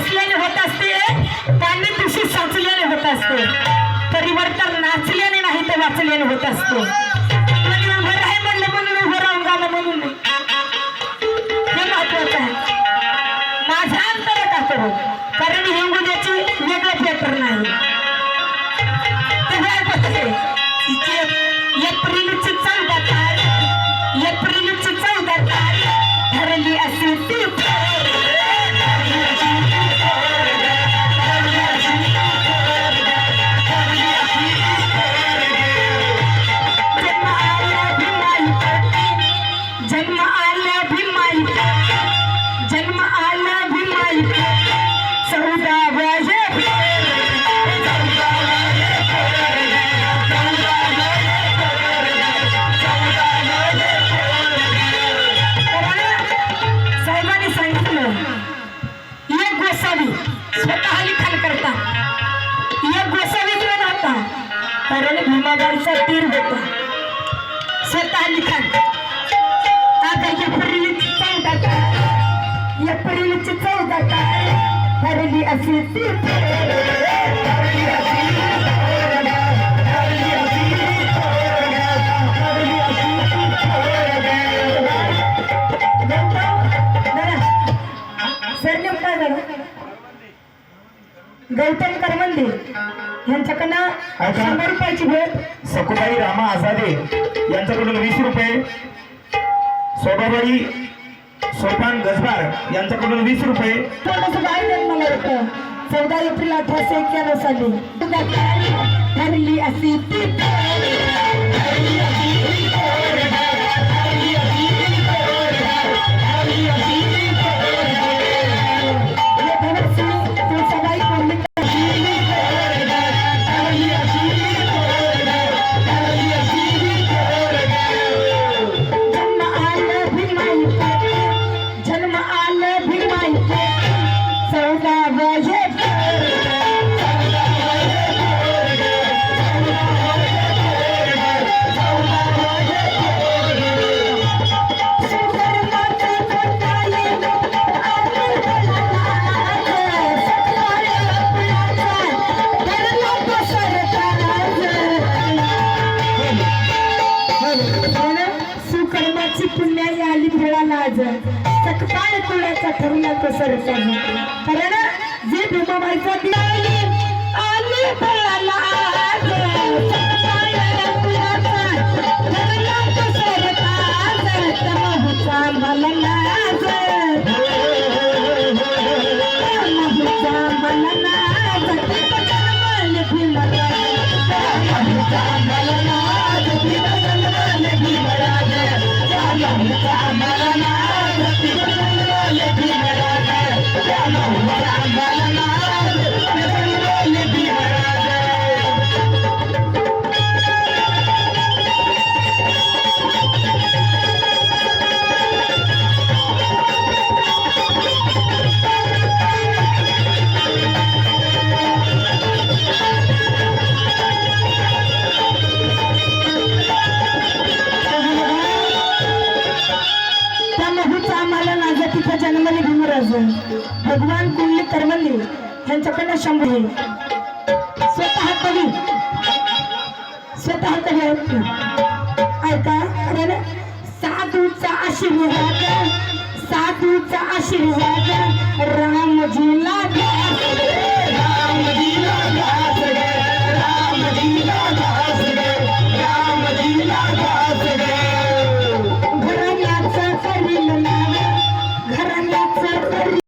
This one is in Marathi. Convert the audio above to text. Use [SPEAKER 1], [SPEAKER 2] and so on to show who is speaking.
[SPEAKER 1] हसल्याने होत असते, पाणी दूषित साचल्याने होत असते, परिवर्तन नाचल्याने नाही तर वाचल्याने होत असते. उभं राही म्हणलं म्हणून उभं राहून गाणं म्हणून नाही, हे महत्वाचं आहे. माझा अंतर का करू, कारण हिंगोलीची वेगळं पेपर नाही. एप्रिलची 14 तारीख, एप्रिलची 14 तारीख ठरली असे ती स्वतः लिखाण करता. एक गोसावी कोण होता, कारण भीमाबाईचा तीर होता. स्वतः लिखाण. आता एप्रिलची 14 तारीख, एप्रिलची 14 तारीख ठरली अशी ती गौतम करमंदे यांच्याकडनं 100 रुपयाची भेट.
[SPEAKER 2] सकुबाई रामा आझादे यांच्याकडून 20 रुपये. शोभाबाई सोपान गजबार यांच्याकडून 20 रुपये.
[SPEAKER 1] थोडंसं बाहेर मला होतं. 14 एप्रिल 1891 साली ठरली अशी ती सकपाळ तुळ्याचा ठरला कसरचा. कारण जे भीमाबाईचा आली फळाला सकपाळ तुळ्याचा ठरला कसरचा तमहुचा मला नाज, तमहुचा मला नाज जन्माल भीमराज, तमहुचा मला नाज जन्माल भीमराज, तमहुचा मला नाज जन्मले भीमराज. भगवान कुंडली करमंदे यांच्याकडनं 100. स्वतः कवी आहेत. ऐका. अरे साधूचा आशीर्वाद, साधूचा आशीर्वाद रामजीला